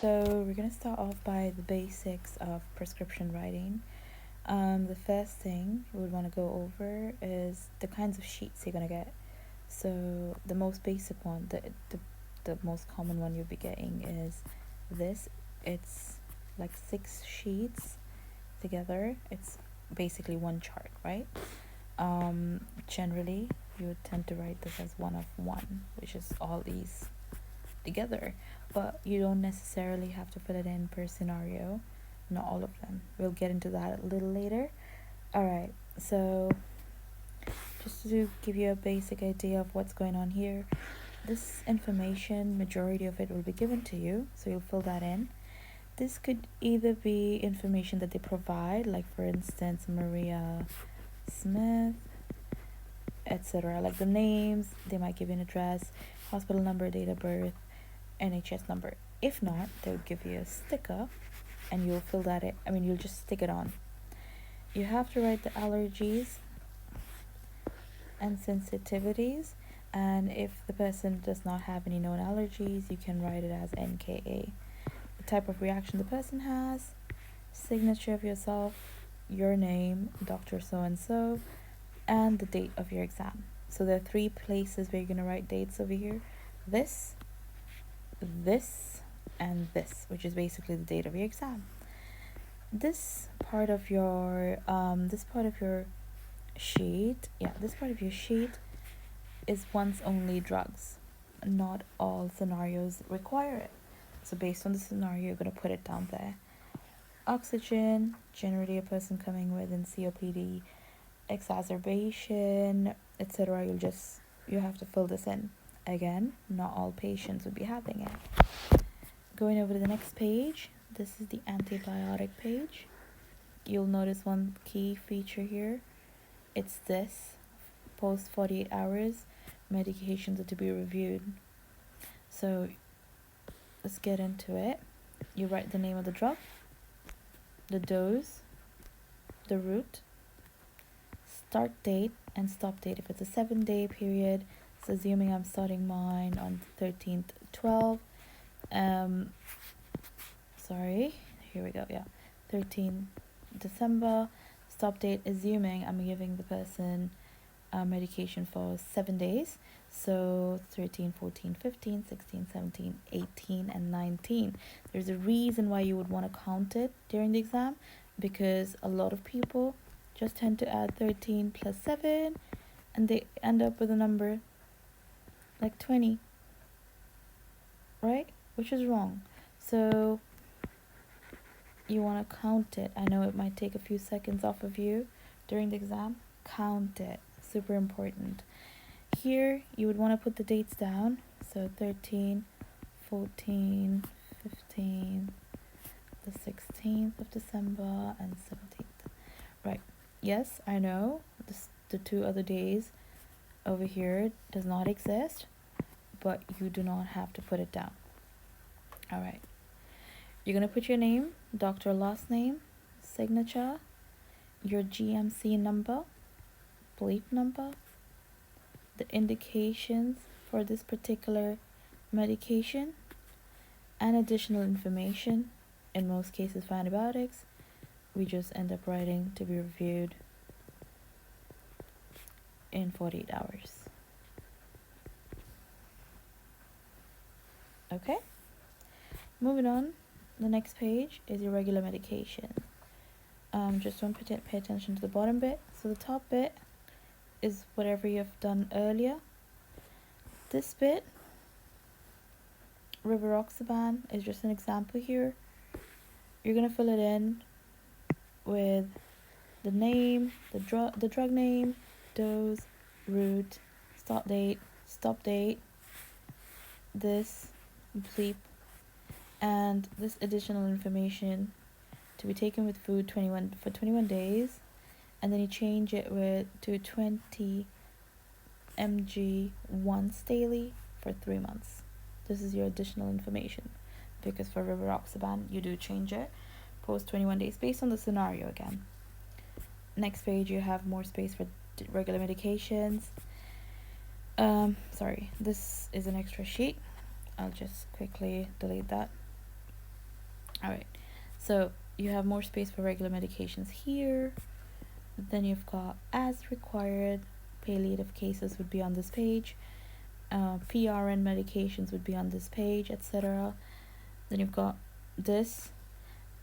So we're gonna start off by the basics of prescription writing. The first thing we would want to go over is the kinds of sheets you're gonna get. So the most basic one, the most common one you'll be getting is this. It's like 6 sheets together. It's basically one chart, right? Generally, you would tend to write this as one of one, which is all these together, but you don't necessarily have to fill it in per scenario, not all of them. We'll get into that a little later. All right, so just to give you a basic idea of what's going on here, this information, majority of it will be given to you, so you'll fill that in. This could either be information that they provide, like for instance Maria Smith, etc., like the names. They might give you an address, hospital number, date of birth, NHS number. If not, they would give you a sticker and you'll fill that in. You'll just stick it on. You have to write the allergies and sensitivities, and if the person does not have any known allergies, you can write it as NKA. The type of reaction the person has, signature of yourself, your name, Dr. So and so, and the date of your exam. So there are 3 places where you're going to write dates over here. This, and this, which is basically the date of your exam. This part of your sheet is once only drugs. Not all scenarios require it. So based on the scenario, you're going to put it down there. Oxygen, generally a person coming with in COPD, exacerbation, etc. You have to fill this in. Again, not all patients would be having it. Going over to the next page, this is the antibiotic page. You'll notice one key feature here. It's this. Post 48 hours, medications are to be reviewed. So let's get into it. You write the name of the drug, the dose, the route, start date and stop date. If it's a 7-day period, it's assuming I'm starting mine on 13th 12. Here we go. 13 December. Stop date, assuming I'm giving the person medication for 7 days. So 13, 14, 15, 16, 17, 18, and 19. There's a reason why you would want to count it during the exam, because a lot of people just tend to add 13 plus 7 and they end up with a number like 20, right? Which is wrong. So you want to count it. I know it might take a few seconds off of you during the exam. Count it. Super important. Here you would want to put the dates down. So 13, 14, 15, the 16th of December, and 17th. Right. Yes, I know the 2 other days over here does not exist, but you do not have to put it down. All right. You're going to put your name, doctor last name, signature, your GMC number, PLAB number, the indications for this particular medication, and additional information. In most cases for antibiotics, we just end up writing to be reviewed in 48 hours. Okay? Moving on. The next page is your regular medication. Just don't pay attention to the bottom bit. So the top bit is whatever you've done earlier. This bit, rivaroxaban, is just an example here. You're going to fill it in with the name, the drug name, dose, route, start date, stop date, this, bleep, and this additional information to be taken with food for 21 days, and then you change it to 20 mg once daily for 3 months. This is your additional information, because for rivaroxaban you do change it post 21 days based on the scenario again. Next page, you have more space for regular medications. This is an extra sheet. I'll just quickly delete that. All right, so you have more space for regular medications here. Then you've got as required, palliative cases would be on this page, PRN medications would be on this page, etc. Then you've got this,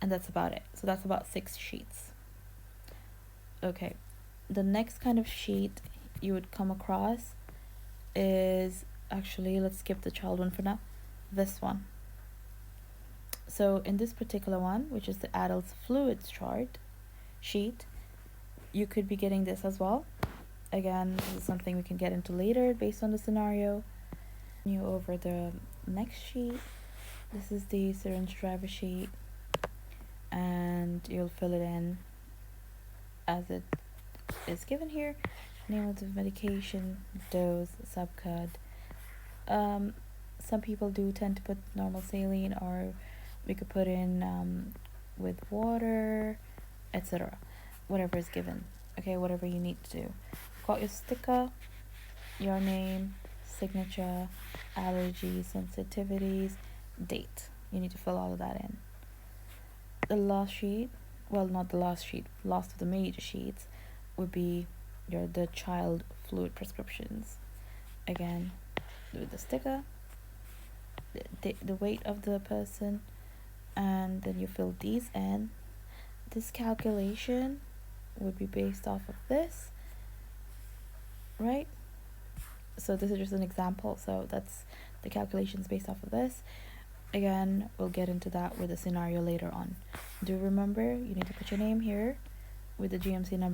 and that's about it. So that's about 6 sheets. Okay, the next kind of sheet you would come across is, actually, let's skip the child one for now, this one. So in this particular one, which is the adults fluids chart sheet, you could be getting this as well. Again, this is something we can get into later based on the scenario. You over the next sheet, this is the syringe driver sheet, and you'll fill it in as it is given here. Name of the medication, dose, subcut. Some people do tend to put normal saline, or we could put in with water, etc. Whatever is given. Okay, whatever you need to do. Got your sticker, your name, signature, allergies, sensitivities, date. You need to fill all of that in. The last sheet, well, not the last sheet, last of the major sheets would be the child fluid prescriptions. Again, with the sticker, the weight of the person, and then you fill these in. This calculation would be based off of this, right? So this is just an example, so that's the calculations based off of this. Again, we'll get into that with a scenario later on. Do remember, you need to put your name here with the GMC number